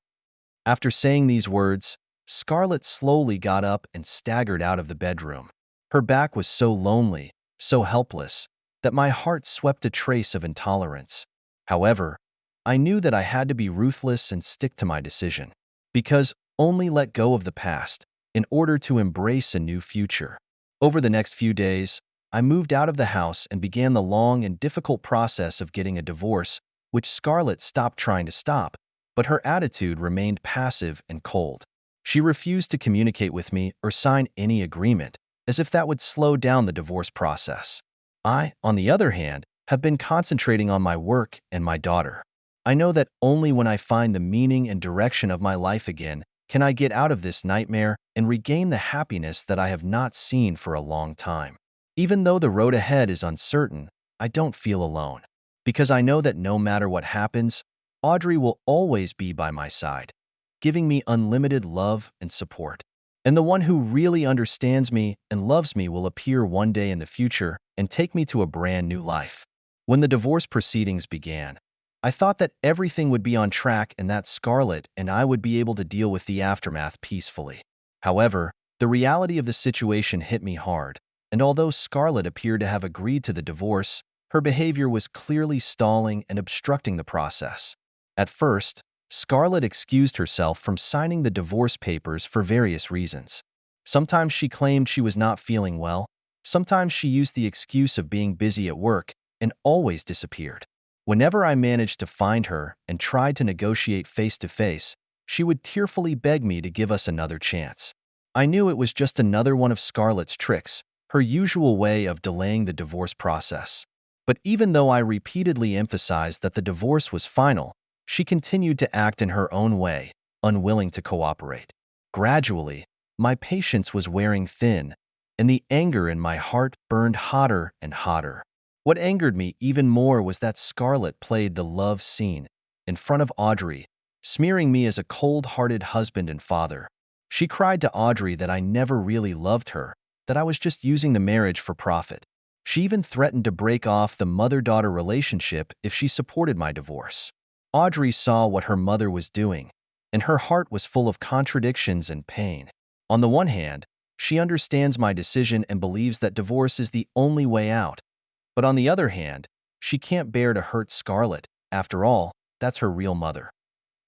After saying these words, Scarlett slowly got up and staggered out of the bedroom. Her back was so lonely, so helpless, that my heart swept a trace of intolerance. However, I knew that I had to be ruthless and stick to my decision, because only let go of the past in order to embrace a new future. Over the next few days, I moved out of the house and began the long and difficult process of getting a divorce, which Scarlett stopped trying to stop, but her attitude remained passive and cold. She refused to communicate with me or sign any agreement, as if that would slow down the divorce process. I, on the other hand, have been concentrating on my work and my daughter. I know that only when I find the meaning and direction of my life again can I get out of this nightmare and regain the happiness that I have not seen for a long time. Even though the road ahead is uncertain, I don't feel alone, because I know that no matter what happens, Audrey will always be by my side, giving me unlimited love and support. And the one who really understands me and loves me will appear one day in the future and take me to a brand new life. When the divorce proceedings began, I thought that everything would be on track and that Scarlett and I would be able to deal with the aftermath peacefully. However, the reality of the situation hit me hard, and although Scarlett appeared to have agreed to the divorce, her behavior was clearly stalling and obstructing the process. At first, Scarlett excused herself from signing the divorce papers for various reasons. Sometimes she claimed she was not feeling well, sometimes she used the excuse of being busy at work, and always disappeared. Whenever I managed to find her and tried to negotiate face-to-face, she would tearfully beg me to give us another chance. I knew it was just another one of Scarlett's tricks, her usual way of delaying the divorce process. But even though I repeatedly emphasized that the divorce was final, she continued to act in her own way, unwilling to cooperate. Gradually, my patience was wearing thin, and the anger in my heart burned hotter and hotter. What angered me even more was that Scarlett played the love scene in front of Audrey, smearing me as a cold-hearted husband and father. She cried to Audrey that I never really loved her, that I was just using the marriage for profit. She even threatened to break off the mother-daughter relationship if she supported my divorce. Audrey saw what her mother was doing, and her heart was full of contradictions and pain. On the one hand, she understands my decision and believes that divorce is the only way out. But on the other hand, she can't bear to hurt Scarlett. After all, that's her real mother.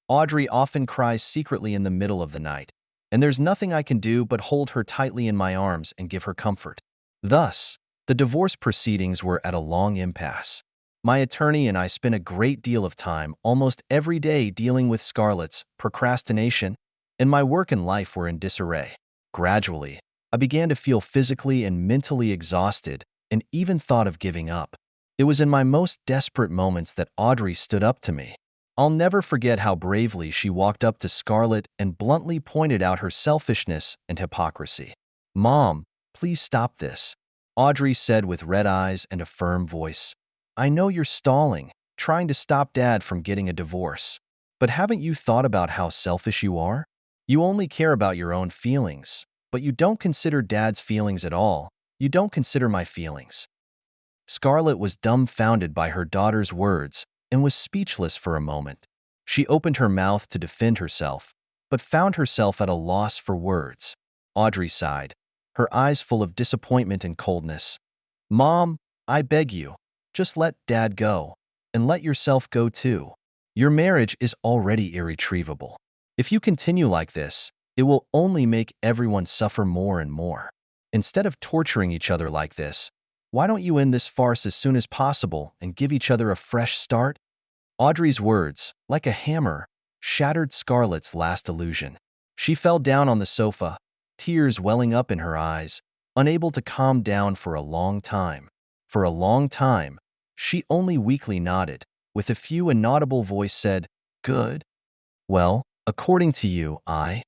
Audrey often cries secretly in the middle of the night, and there's nothing I can do but hold her tightly in my arms and give her comfort. Thus, the divorce proceedings were at a long impasse. My attorney and I spent a great deal of time almost every day dealing with Scarlett's procrastination, and my work and life were in disarray. Gradually, I began to feel physically and mentally exhausted and even thought of giving up. It was in my most desperate moments that Audrey stood up to me. I'll never forget how bravely she walked up to Scarlett and bluntly pointed out her selfishness and hypocrisy. "Mom, please stop this," Audrey said with red eyes and a firm voice. "I know you're stalling, trying to stop Dad from getting a divorce. But haven't you thought about how selfish you are? You only care about your own feelings, but you don't consider Dad's feelings at all. You don't consider my feelings." Scarlett was dumbfounded by her daughter's words and was speechless for a moment. She opened her mouth to defend herself, but found herself at a loss for words. Audrey sighed, her eyes full of disappointment and coldness. "Mom, I beg you, just let Dad go, and let yourself go too. Your marriage is already irretrievable. If you continue like this, it will only make everyone suffer more and more. Instead of torturing each other like this, why don't you end this farce as soon as possible and give each other a fresh start?" Audrey's words, like a hammer, shattered Scarlett's last illusion. She fell down on the sofa, tears welling up in her eyes, unable to calm down for a long time. For a long time, she only weakly nodded, with a few inaudible voice said, "Good. Well, according to you, I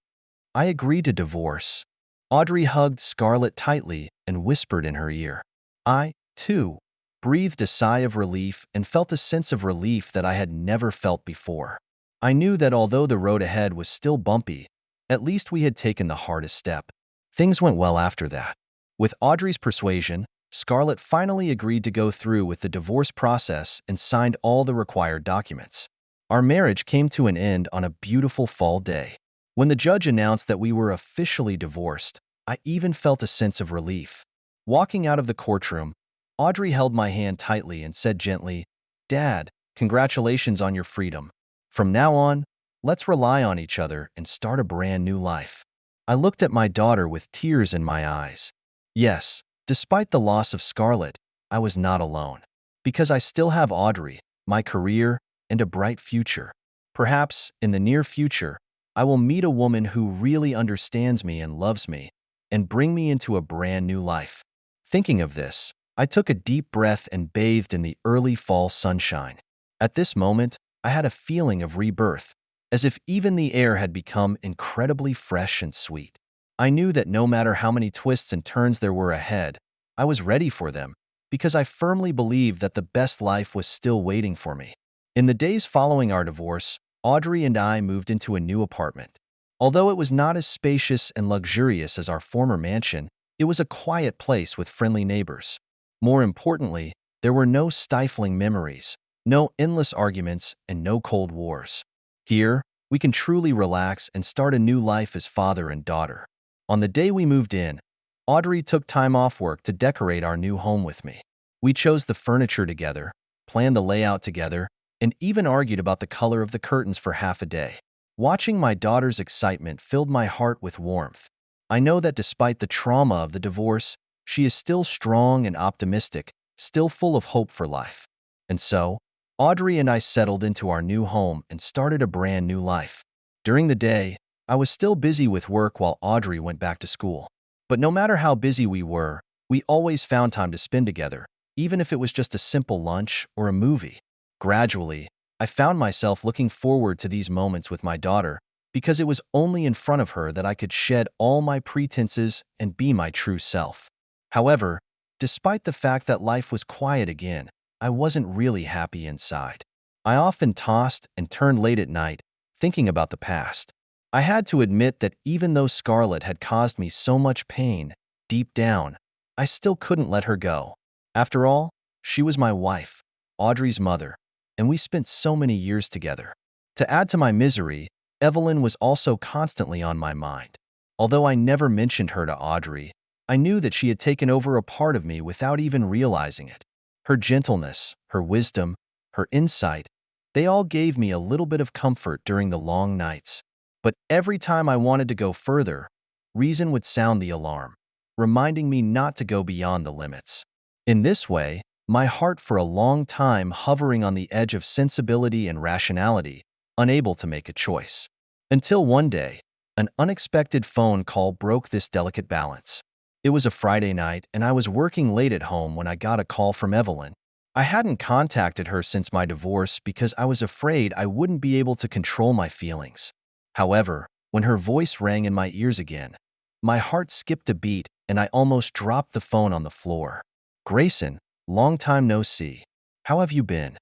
agree to divorce." Audrey hugged Scarlett tightly and whispered in her ear, "I, too, breathed a sigh of relief and felt a sense of relief that I had never felt before. I knew that although the road ahead was still bumpy, at least we had taken the hardest step. Things went well after that. With Audrey's persuasion, Scarlett finally agreed to go through with the divorce process and signed all the required documents. Our marriage came to an end on a beautiful fall day. When the judge announced that we were officially divorced, I even felt a sense of relief. Walking out of the courtroom, Audrey held my hand tightly and said gently, "Dad, congratulations on your freedom. From now on, let's rely on each other and start a brand new life." I looked at my daughter with tears in my eyes. Yes, despite the loss of Scarlett, I was not alone. Because I still have Audrey, my career, and a bright future. Perhaps, in the near future, I will meet a woman who really understands me and loves me, and bring me into a brand new life. Thinking of this, I took a deep breath and bathed in the early fall sunshine. At this moment, I had a feeling of rebirth, as if even the air had become incredibly fresh and sweet. I knew that no matter how many twists and turns there were ahead, I was ready for them, because I firmly believed that the best life was still waiting for me. In the days following our divorce, Audrey and I moved into a new apartment. Although it was not as spacious and luxurious as our former mansion, it was a quiet place with friendly neighbors. More importantly, there were no stifling memories, no endless arguments, and no cold wars. Here, we can truly relax and start a new life as father and daughter. On the day we moved in, Audrey took time off work to decorate our new home with me. We chose the furniture together, planned the layout together, and even argued about the color of the curtains for half a day. Watching my daughter's excitement filled my heart with warmth. I know that despite the trauma of the divorce, she is still strong and optimistic, still full of hope for life. And so, Audrey and I settled into our new home and started a brand new life. During the day, I was still busy with work while Audrey went back to school. But no matter how busy we were, we always found time to spend together, even if it was just a simple lunch or a movie. Gradually, I found myself looking forward to these moments with my daughter because it was only in front of her that I could shed all my pretenses and be my true self. However, despite the fact that life was quiet again, I wasn't really happy inside. I often tossed and turned late at night, thinking about the past. I had to admit that even though Scarlett had caused me so much pain, deep down, I still couldn't let her go. After all, she was my wife, Audrey's mother, and we spent so many years together. To add to my misery, Evelyn was also constantly on my mind. Although I never mentioned her to Audrey, I knew that she had taken over a part of me without even realizing it. Her gentleness, her wisdom, her insight, they all gave me a little bit of comfort during the long nights. But every time I wanted to go further, reason would sound the alarm, reminding me not to go beyond the limits. In this way, my heart for a long time hovering on the edge of sensibility and rationality, unable to make a choice. Until one day, an unexpected phone call broke this delicate balance. It was a Friday night, and I was working late at home when I got a call from Evelyn. I hadn't contacted her since my divorce because I was afraid I wouldn't be able to control my feelings. However, when her voice rang in my ears again, my heart skipped a beat and I almost dropped the phone on the floor. "Grayson, long time no see. How have you been?"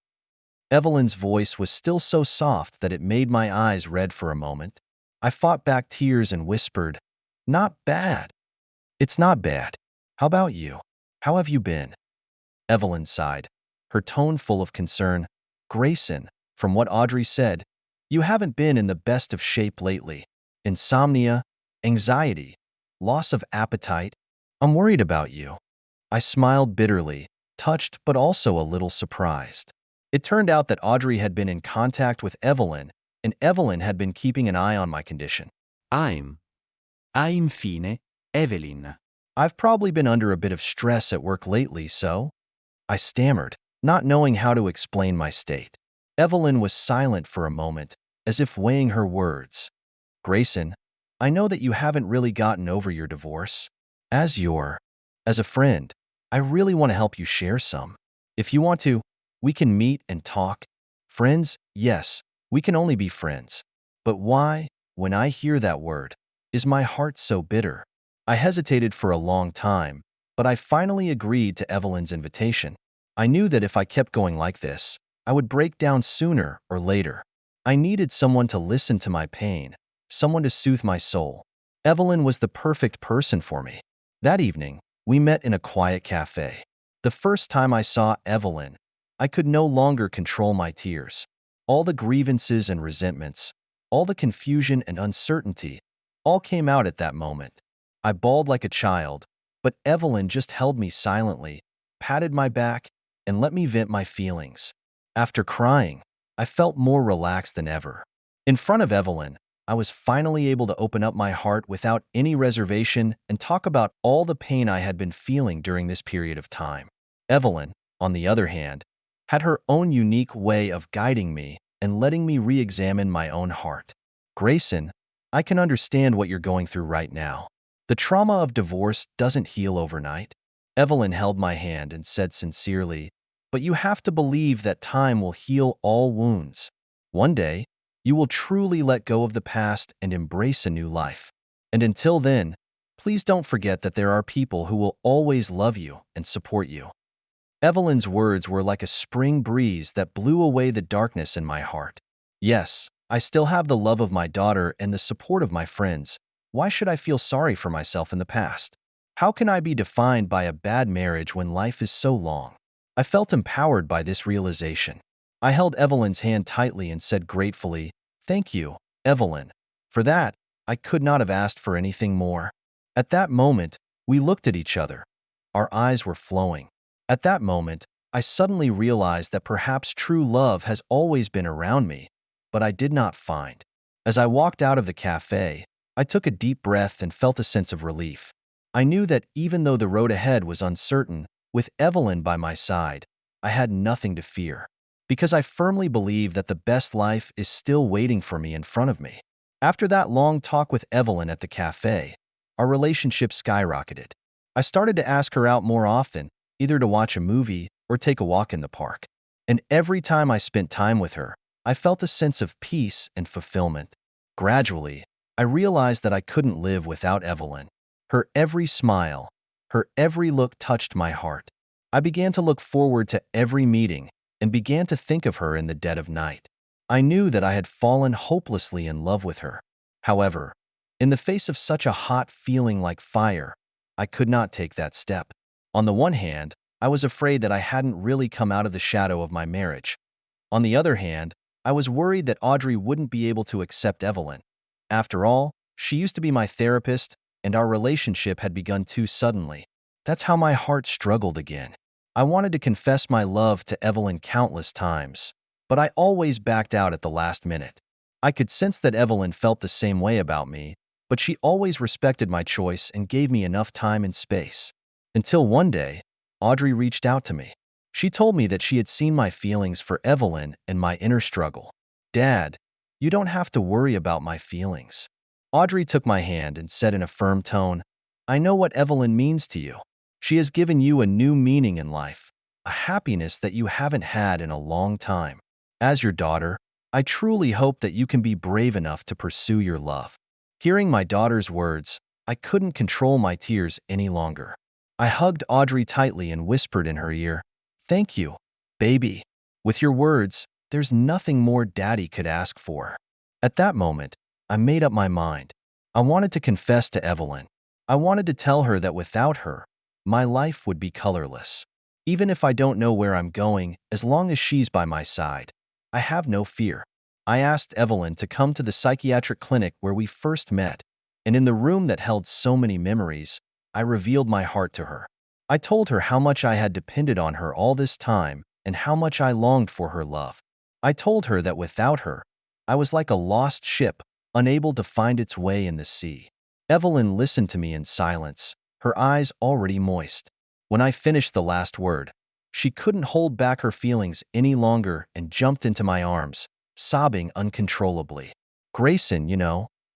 Evelyn's voice was still so soft that it made my eyes red for a moment. I fought back tears and whispered, "Not bad." "It's not bad. How about you? How have you been?" Evelyn sighed, her tone full of concern. "Grayson, from what Audrey said, you haven't been in the best of shape lately. Insomnia, anxiety, loss of appetite. I'm worried about you." I smiled bitterly, touched but also a little surprised. It turned out that Audrey had been in contact with Evelyn, and Evelyn had been keeping an eye on my condition. Infine, Evelyn. "I've probably been under a bit of stress at work lately, so—" I stammered, not knowing how to explain my state. Evelyn was silent for a moment, as if weighing her words. "Grayson, I know that you haven't really gotten over your divorce. As a friend, I really want to help you share some. If you want to, we can meet and talk. Friends, yes, we can only be friends. But why, when I hear that word, is my heart so bitter?" I hesitated for a long time, but I finally agreed to Evelyn's invitation. I knew that if I kept going like this, I would break down sooner or later. I needed someone to listen to my pain, someone to soothe my soul. Evelyn was the perfect person for me. That evening, we met in a quiet cafe. The first time I saw Evelyn, I could no longer control my tears. All the grievances and resentments, all the confusion and uncertainty, all came out at that moment. I bawled like a child, but Evelyn just held me silently, patted my back, and let me vent my feelings. After crying, I felt more relaxed than ever. In front of Evelyn, I was finally able to open up my heart without any reservation and talk about all the pain I had been feeling during this period of time. Evelyn, on the other hand, had her own unique way of guiding me and letting me re-examine my own heart. Grayson, I can understand what you're going through right now. The trauma of divorce doesn't heal overnight. Evelyn held my hand and said sincerely, but you have to believe that time will heal all wounds. One day, you will truly let go of the past and embrace a new life. And until then, please don't forget that there are people who will always love you and support you. Evelyn's words were like a spring breeze that blew away the darkness in my heart. Yes, I still have the love of my daughter and the support of my friends. Why should I feel sorry for myself in the past? How can I be defined by a bad marriage when life is so long? I felt empowered by this realization. I held Evelyn's hand tightly and said gratefully, "Thank you, Evelyn. For that, I could not have asked for anything more." At that moment, we looked at each other. Our eyes were flowing. At that moment, I suddenly realized that perhaps true love has always been around me, but I did not find. As I walked out of the cafe, I took a deep breath and felt a sense of relief. I knew that even though the road ahead was uncertain, with Evelyn by my side, I had nothing to fear, because I firmly believe that the best life is still waiting for me in front of me. After that long talk with Evelyn at the cafe, our relationship skyrocketed. I started to ask her out more often, either to watch a movie or take a walk in the park. And every time I spent time with her, I felt a sense of peace and fulfillment. Gradually, I realized that I couldn't live without Evelyn. Her every smile, her every look touched my heart. I began to look forward to every meeting and began to think of her in the dead of night. I knew that I had fallen hopelessly in love with her. However, in the face of such a hot feeling like fire, I could not take that step. On the one hand, I was afraid that I hadn't really come out of the shadow of my marriage. On the other hand, I was worried that Audrey wouldn't be able to accept Evelyn. After all, she used to be my therapist, and our relationship had begun too suddenly. That's how my heart struggled again. I wanted to confess my love to Evelyn countless times, but I always backed out at the last minute. I could sense that Evelyn felt the same way about me, but she always respected my choice and gave me enough time and space. Until one day, Audrey reached out to me. She told me that she had seen my feelings for Evelyn and my inner struggle. "Dad, you don't have to worry about my feelings." Audrey took my hand and said in a firm tone, "I know what Evelyn means to you. She has given you a new meaning in life, a happiness that you haven't had in a long time. As your daughter, I truly hope that you can be brave enough to pursue your love." Hearing my daughter's words, I couldn't control my tears any longer. I hugged Audrey tightly and whispered in her ear, "Thank you, baby. With your words, there's nothing more Daddy could ask for." At that moment, I made up my mind. I wanted to confess to Evelyn. I wanted to tell her that without her, my life would be colorless. Even if I don't know where I'm going, as long as she's by my side, I have no fear. I asked Evelyn to come to the psychiatric clinic where we first met, and in the room that held so many memories, I revealed my heart to her. I told her how much I had depended on her all this time and how much I longed for her love. I told her that without her, I was like a lost ship, unable to find its way in the sea. Evelyn listened to me in silence, her eyes already moist. When I finished the last word, she couldn't hold back her feelings any longer and jumped into my arms, sobbing uncontrollably. "Grayson,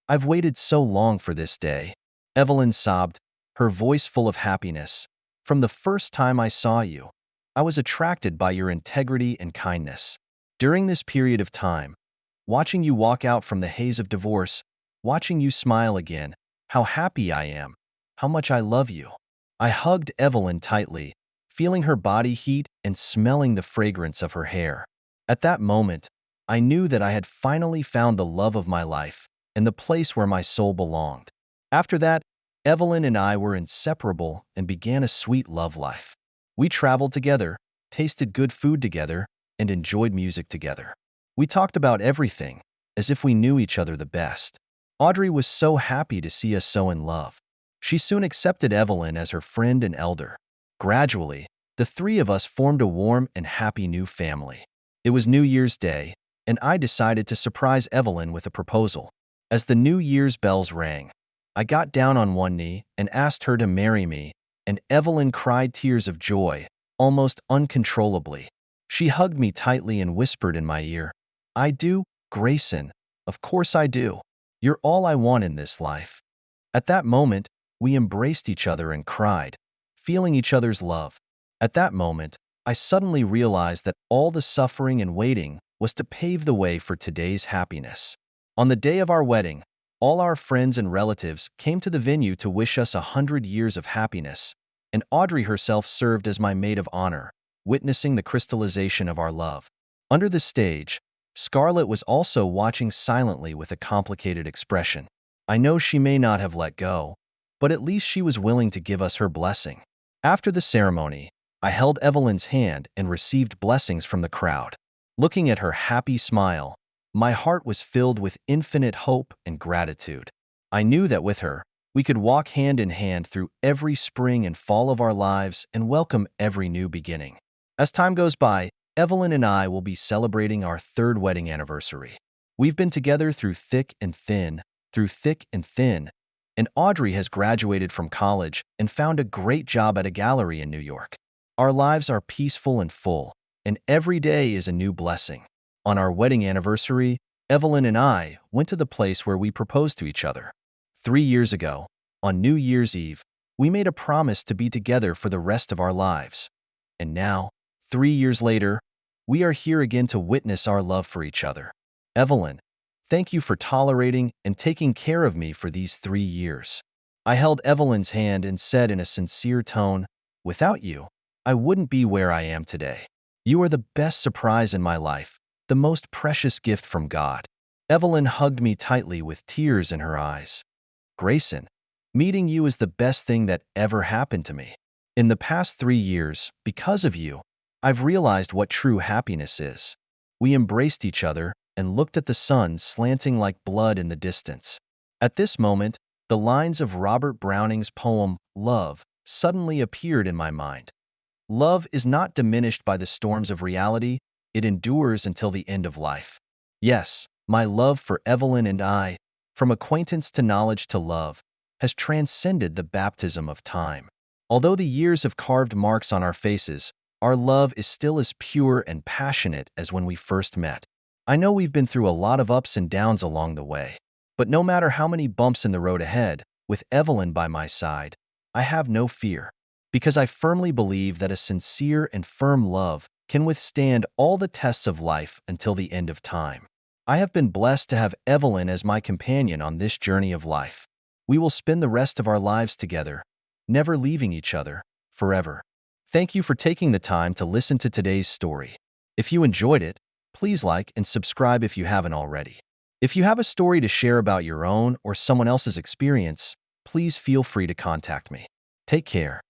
I've waited so long for this day." Evelyn sobbed, her voice full of happiness. "From the first time I saw you, I was attracted by your integrity and kindness. During this period of time, watching you walk out from the haze of divorce, watching you smile again, how happy I am, how much I love you." I hugged Evelyn tightly, feeling her body heat and smelling the fragrance of her hair. At that moment, I knew that I had finally found the love of my life and the place where my soul belonged. After that, Evelyn and I were inseparable and began a sweet love life. We traveled together, tasted good food together, and enjoyed music together. We talked about everything, as if we knew each other the best. Audrey was so happy to see us so in love. She soon accepted Evelyn as her friend and elder. Gradually, the three of us formed a warm and happy new family. It was New Year's Day, and I decided to surprise Evelyn with a proposal. As the New Year's bells rang, I got down on one knee and asked her to marry me, and Evelyn cried tears of joy, almost uncontrollably. She hugged me tightly and whispered in my ear, "I do, Grayson. Of course I do. You're all I want in this life." At that moment, we embraced each other and cried, feeling each other's love. At that moment, I suddenly realized that all the suffering and waiting was to pave the way for today's happiness. On the day of our wedding, all our friends and relatives came to the venue to wish us 100 years of happiness, and Audrey herself served as my maid of honor, witnessing the crystallization of our love. Under the stage, Scarlett was also watching silently with a complicated expression. I know she may not have let go, but at least she was willing to give us her blessing. After the ceremony, I held Evelyn's hand and received blessings from the crowd. Looking at her happy smile, my heart was filled with infinite hope and gratitude. I knew that with her, we could walk hand in hand through every spring and fall of our lives and welcome every new beginning. As time goes by, Evelyn and I will be celebrating our third wedding anniversary. We've been together through thick and thin, and Audrey has graduated from college and found a great job at a gallery in New York. Our lives are peaceful and full, and every day is a new blessing. On our wedding anniversary, Evelyn and I went to the place where we proposed to each other. 3 years ago, on New Year's Eve, we made a promise to be together for the rest of our lives. And now, 3 years later, we are here again to witness our love for each other. Evelyn, thank you for tolerating and taking care of me for these 3 years. I held Evelyn's hand and said in a sincere tone, "Without you, I wouldn't be where I am today. You are the best surprise in my life, the most precious gift from God." Evelyn hugged me tightly with tears in her eyes. "Grayson, meeting you is the best thing that ever happened to me. In the past 3 years, because of you, I've realized what true happiness is." We embraced each other and looked at the sun slanting like blood in the distance. At this moment, the lines of Robert Browning's poem, Love, suddenly appeared in my mind. Love is not diminished by the storms of reality, it endures until the end of life. Yes, my love for Evelyn and I, from acquaintance to knowledge to love, has transcended the baptism of time. Although the years have carved marks on our faces, our love is still as pure and passionate as when we first met. I know we've been through a lot of ups and downs along the way, but no matter how many bumps in the road ahead, with Evelyn by my side, I have no fear, because I firmly believe that a sincere and firm love can withstand all the tests of life until the end of time. I have been blessed to have Evelyn as my companion on this journey of life. We will spend the rest of our lives together, never leaving each other, forever. Thank you for taking the time to listen to today's story. If you enjoyed it, please like and subscribe if you haven't already. If you have a story to share about your own or someone else's experience, please feel free to contact me. Take care.